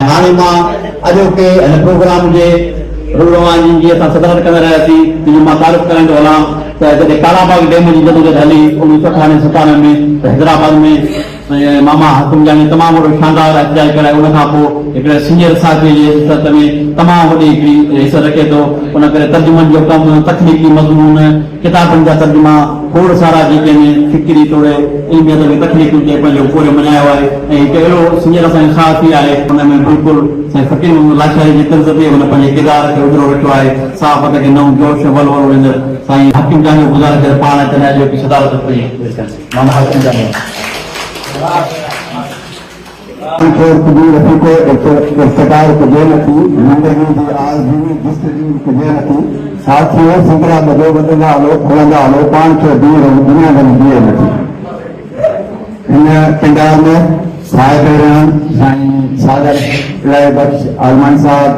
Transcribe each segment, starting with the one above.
हाणे मां अॼोके हिन प्रोग्राम जे रुॻवानी जी असां सदारत कंदा रहियासीं तुंहिंजो मां तारीफ़ कराईंदो हलां त जॾहिं कालाबाग डैम जी जदोजहद हली 1997 में त हैदराबाद में मामा हाकिम जानी तमामु वॾो शानदार अहतजाज कराए उन खां पोइ हिकिड़े सीनियर साथी जे हिसत में तमामु वॾी हिकिड़ी हिसत रखे थो उन करे तर्जुमनि जो कमु तकनीकी मज़मून किताबनि जा तर्जुमा खोड़ सारा जेके आहिनि फिक्री तोड़े इल्मियत में तकनीकुनि खे पंहिंजो पूरो मञायो आहे ऐं हिकु अहिड़ो सीनियर असांजो साथी आहे हुन में बिल्कुलु साईं फ़कीर लाशाही जी तर्ज़ ते हुन पंहिंजे किरदार खे उजरो वेठो आहे साफ़ खे नओं जोश वलवलो वेंदड़ साईं हाकिम जानी गुज़ारे करे पाण अचनि जो की सदारत पई माना हाकिम जानी इफ्तिकार कजे नथी ज़िंदगी जी आज़मूदी जस्तजू कजे नथी साथियों सिंगरा बदो बदलंदा हलो खोलंदा हलो पाण खे दुनिया में बीहे नथी हिन किरदार में साहिब साईं सादर इलाही बख्श आलमान साहब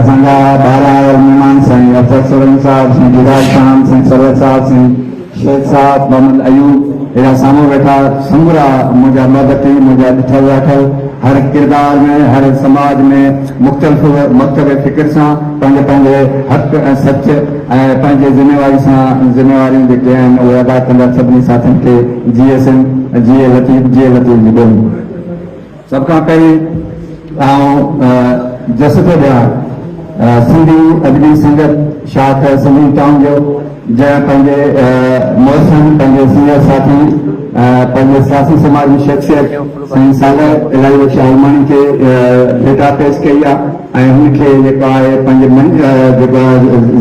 असांजा ॿारहं महिमान साईं अफजल सोरन साहब साईं दीदार शाम साईं सरवर साहब साईं शेख साहब मोहम्मद अयूब अहिड़ा साम्हूं वेठा समूरा मुंहिंजा महबती मुंहिंजा ॾिठल वेठल हर किरदार में हर समाज में मुख़्तलिफ़ मकतब फिक्र सां पंहिंजे पंहिंजे हक़ ऐं सच ऐं पंहिंजे ज़िम्मेवारियूं जेके आहिनि उहे अदा कंदा सभिनी साथियुनि खे जिए लतीफ़ जी ॿोली सभ खां पहिरीं जस थो ॾियां सिंधी अदबी संगत शाख सिंधी टाउन जो जंहिं पंहिंजे मौसम पंहिंजे सीनियर साथी पंहिंजे सियासी समाजी शख्सियत साईं सागर इलाही बख्श आलमानी खे डेटा पेश कई आहे ऐं हुनखे जेको आहे पंहिंजे जेको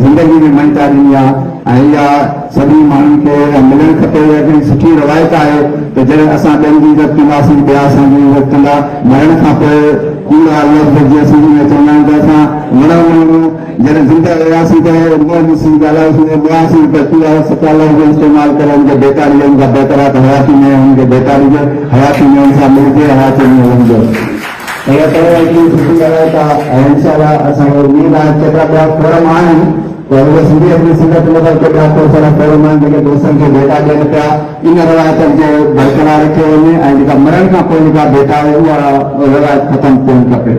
ज़िंदगी में मञता ॾिनी आहे ऐं इहा सभिनी माण्हुनि खे मिलणु खपे हिकिड़ी सुठी रवायत आहे त जॾहिं असां ॿियनि जी इज़त कंदासीं ॿिया असांजी इज़त कंदा मरण खां पोइ कूड़ा लफ़्ज़ जीअं सिंधी में चवंदा आहिनि त असां वणूं जॾहिं ज़िंदा रहियासीं त ॻाल्हायोसीं ॿुधासीं त कूड़ा सचा लफ़्ज़ इस्तेमालु करे हुनखे बेकार ॾियनि था बहितर आहे त हयाती में हुनखे बेकार ॾिजे हयाती में हुन सां मिलिजे हयाती में वञिजो इहा त हिकिड़ी सुठी रवायत आहे ऐं इनशाला असांखे उमेद आहे केतिरा ॿिया फोरम आहिनि सिंधी अदबी संगत में केतिरा खोड़ सारा फोरम आहिनि जेके दोस्तनि खे भेटा ॾियनि पिया इन रवायतनि खे बरक़रार रखे वञे ऐं जेका मरण खां पोइ जेका भेटा आहे उहा रवायत ख़तमु थियणु खपे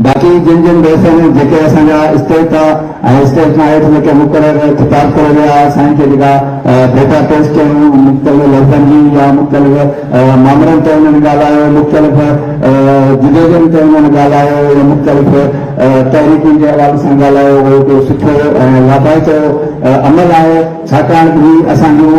बाक़ी जिन जिन दोस्तनि जेके असांजा स्टेज था ऐं स्टेज खां हेठि जेके मुक़ररु ख़िताब करे विया साईं खे जेका भेटा पेश कयूं मुख़्तलिफ़ लफ़्ज़नि जी या मुख़्तलिफ़ मामलनि ते उन्हनि ॻाल्हायो मुख़्तलिफ़ जुदोजनि ते उन्हनि ॻाल्हायो या मुख़्तलिफ़ तहरीकुनि जे हवाले सां ॻाल्हायो उहो हिकु सुठो ऐं लाभाइचो अमल आहे छाकाणि कि असांजूं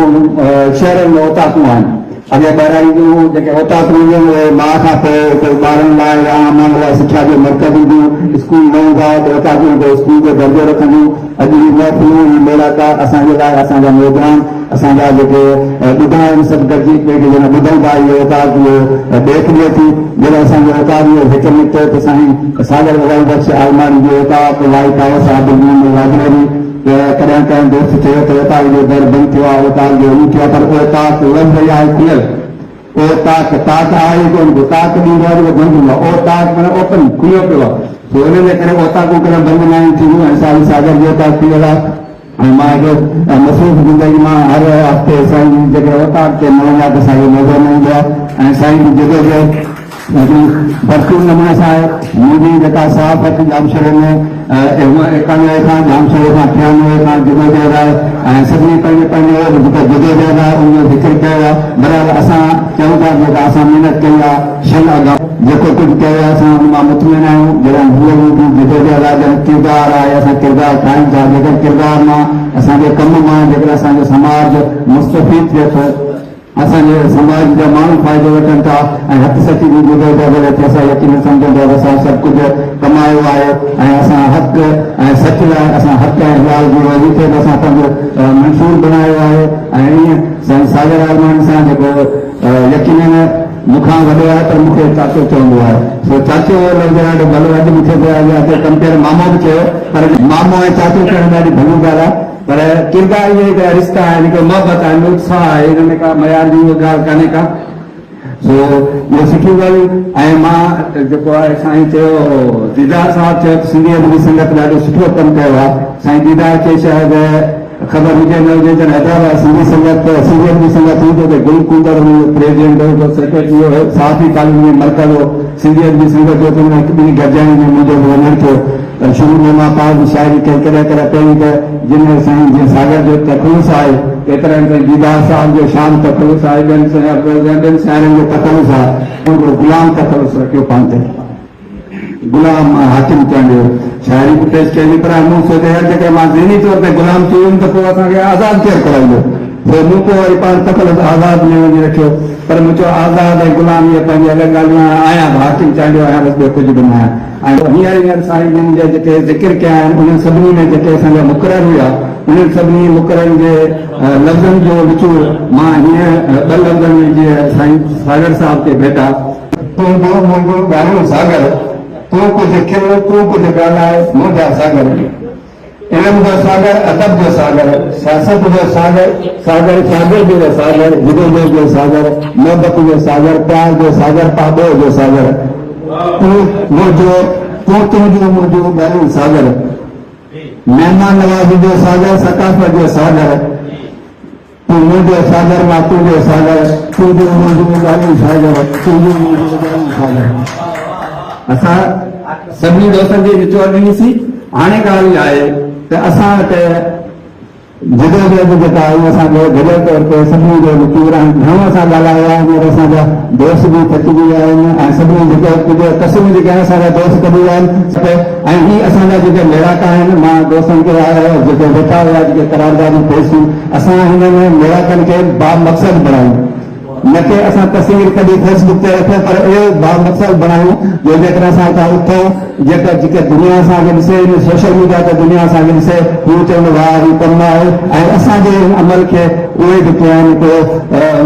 शहरनि में ओताकूं आहिनि अॻे ॿाहिरां जूं जेके ओताकूं हुयूं उहे माउ खां पोइ ॿारनि लाइ या अमन लाइ शिक्षा जो मर्कज़ हूंदियूं स्कूल न हूंदा त ओताकूं स्कूल जो दर्जो रखंदियूं अॼु जी महफ़िलूं मेलाका असांजे लाइ असांजा मेज़बान असांजा जेके ॿुधा आहिनि सभु गॾिजी ॿिए ॼणा ॿुधनि था इहो ओताक इहो ॾेख ॾिए थी जॾहिं असांजो ओताक इहो हिकु निकितो त साईं सागर इलाही बख्श आलमानी जो ओताक इलाही कावस आदमी लाइब्रेरी कॾहिं कंहिं दोस्त चयो त ओताक जो दर बंदि थियो आहे ओताक जो हू थियो आहे पर ओताक लफ़्ज़ आहे खुलियल ओताक ताक आहे कोन ताक ॾींदो आहे बंदि हूंदो आहे ओताक माना ओपन खुलियो पियो आहे त हुन जे करे ओताकूं कॾहिं बंदि न आहिनि थींदियूं ऐं साईं सागर जो ओताक थी वियो आहे ऐं मां हिकु मसरूफ़ ज़िंदगी मां हर हफ़्ते साईं जी जेके ओताक ते न वञा त असांखे मज़ो न ईंदो आहे ऐं साईं जी जदोजहद भरपूर नमूने सां आहे मुंहिंजी जेका साफ़ जामशरे में 91 खां जामशरे खां 93 खां जदोजहद आहे ऐं सभिनी पंहिंजे पंहिंजे जेका जदोजहद आहे उनजो ज़िक्र कयो आहे बराबरि असां चऊं था जेका असां महिनत कई आहे शन अॻा जेको कुझु कयो आहे असां हुन मां मुतमिन आहियूं जॾहिं हूअ जदोजहद आहे जॾहिं किरदारु आहे असां किरदारु ठाहियूं था जेकर किरदार मां असांजे कम मां जेकर असांजो समाज मुस्तफ़ीद थिए थो असांजे समाज जा माण्हू फ़ाइदो वठनि था ऐं हथ सची जी जदोजहद ते असां यकीन सम्झूं था असां सभु कुझु कमायो आहे ऐं असां हक़ ऐं सच लाइ असां हक़ ऐं हलाल जी वज़ीफ़े ते असां पंहिंजो मंशूर बनायो आहे ऐं ईअं साईं सागर आलमानी सां जेको यकीन मूंखां वॾो आहे त मूंखे चाचो चवंदो आहे सो चाचो लफ़्ज़ ॾाढो भलो अॼु मूंखे कंपेयर मामो बि चयो पर मामो ऐं चाचो करणु ॾाढी भली ॻाल्हि आहे पर किरदार इहे हिकिड़ा रिश्ता आहिनि हिकु मोहबत आहे उत्साह आहे हिन में का मयार जी उहा ॻाल्हि कान्हे का सो इहो सुठी ॻाल्हि ऐं मां जेको आहे साईं चयो दीदार साहिबु चयो सिंधी अदबी संगत ॾाढो सुठो कमु कयो आहे साईं दीदार खे शायदि ख़बर हुजे न हुजे जन हैदराबाद सिंधी संगत सीनियर जी संगत थी तो गुल कुंदर प्रेसिडेंट हो सेक्रेटरी हो साथ ही कॉलोनी में मरकज हो सिंधियत जी संगत जो तुम हिकु ॿिनि गॾिजाणी में मुंहिंजो वञणु थियो शुरू में मां पाण शाइरी कई कॾहिं कॾहिं पहिरीं त जिन साईं जीअं सागर जो तखलुस आहे केतिरनि साईं दीदार साहिब जो शाम तखलुस आहे ॿियनि शाइरनि जो तखलुस आहे गुलाम तखलुस रखियो पाण ते गुलाम हाकिम चवंदो शाइरी बि पेश कई पर मूं सोचे हर जॻह मां ज़हनी तौर ते गुलाम थी वियुमि त पोइ असांखे आज़ादु केरु कराईंदो पोइ मूं पोइ वरी पाण तखलुस आज़ाद में वञी रखियो पर मुंहिंजो आज़ाद ऐं गुलाम इहे पंहिंजी अलॻि ॻाल्हियूं आहियां हाकिम चवंदो आहियां बसि ॿियो कुझु बि न आहियां ऐं हींअर साईं जा जेके ज़िक्र कया आहिनि उन्हनि सभिनी में जेके असांजा मुक़रर हुआ उन्हनि सभिनी मुक़ररनि जे लफ़्ज़नि जो विचूर मां हीअं ॿ लफ़्ज़नि में जीअं साईं सागर साहिब खे भेटा तुंहिंजो मुंहिंजो ॻाल्हियूं सागर तूं कुझु खिल तूं कुझु ॻाल्हाए मुंहिंजा सागर इल्म जो सागर अदब जो सागर सियासत जो सागर सागर शागिर्द जो सागर जिदोजहद जो सागर मोहबत जो सागर प्यार जो सागर पाबो जो सागर तूं मुंहिंजो तूं तुंहिंजो मुंहिंजो ॻाल्हियूं सागर महिमान नवाज़ी जो सागर सकाफ़त जो सागर तूं मुंहिंजो सागर मां तुंहिंजो सागर तुंहिंजो मुंहिंजो ॻाल्हियूं सागर तुंहिंजो मुंहिंजो ॻाल्हियूं सागर असां सभिनी दोस्तनि जी विचोर ॾिनीसीं हाणे ॻाल्हि आहे त असां वटि जिदोजहद जेका आहे असांखे गॾियल तौर ते सभिनी जो प्रोग्राम घणो असां ॻाल्हायो आहे हींअर असांजा दोस्त बि थकिजी विया आहिनि ऐं सभिनी जेके क़स्म जेके आहिनि असांजा दोस्त कढी विया आहिनि ऐं ही असांजा जेके मेड़ाका आहिनि मां दोस्तनि खे जेके वेठा हुआ जेके करारदारियूं पेशियूं असां हिन में मेड़ाकनि खे बामक़सद बणायूं न कि असां तस्वीर कॾहिं फेसबुक ते रखूं पर इहो बामक़सद बणायूं जो जेकर असां हितां उथूं जेके दुनिया असांखे ॾिसे सोशल मीडिया ते दुनिया असांखे ॾिसे हू चवंदो वाह हीउ कमु आहे ऐं असांजे अमल खे उहे जेके आहिनि को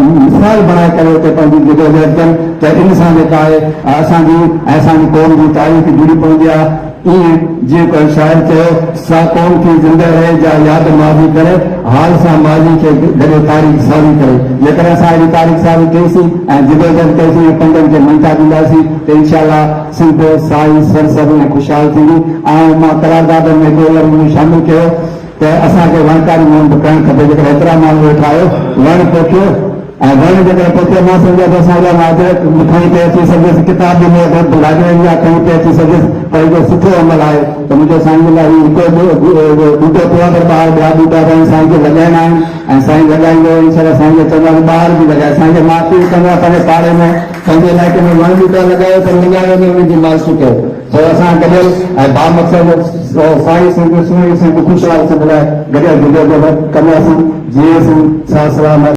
मिसाल बणाए करे उते पंहिंजी जिदोजहद कनि त इन सां जेका आहे असांजी ऐं असांजी क़ौम जी तारीख़ जुड़ी पवंदी आहे ईअं जीअं कोई शाइर चयो सा क़ौम की ज़िंदा रहे जा यादि माज़ी करे हाल सां माज़ी खे गॾु तारीख़ साज़ी करे जेकर असां अहिड़ी तारीख़ साज़ी कईसीं ऐं जिदोजहद कईसीं ऐं पंहिंजनि खे मंता ॾींदासीं त इनशाअल्लाह सिंध साई सरसर ऐं ख़ुशहाल थींदी ऐं मां करारदाद में ॻोल्हण में शामिलु कयो त असांखे वणकारी मोहन करणु खपे जेकर एतिरा माण्हू वेठा आहियो वण पोखियो ऐं वण जेकर पोखे मां सम्झा त असांजा माजरत खणी पे अची सघेसि किताब में लाजवानी आहे खणी पे अची सघेसि पर इहो सुठो अमल आहे त मुंहिंजो साईं जे लाइ हिकु ॿूटो पियो आहे ॿार ॿिया ॿूटा साईं साईं खे लॻाइणा आहिनि ऐं साईं लॻाईंदो इनशाला साईं खे चवंदा ॿार बि लॻाए साईं खे माउ पीउ चवंदा पंहिंजे पाड़े में पंहिंजे इलाइक़े में वण ॿूटा लॻायो त लॻायो में उनजी मालशू कयो तो असां गॾियल ऐं बामक़सद साईं सिंध सुहिणी सिंध ख़ुशहाल सिंध लाइ गॾियल जिदोजहद कंदासीं जीअं सां सलाम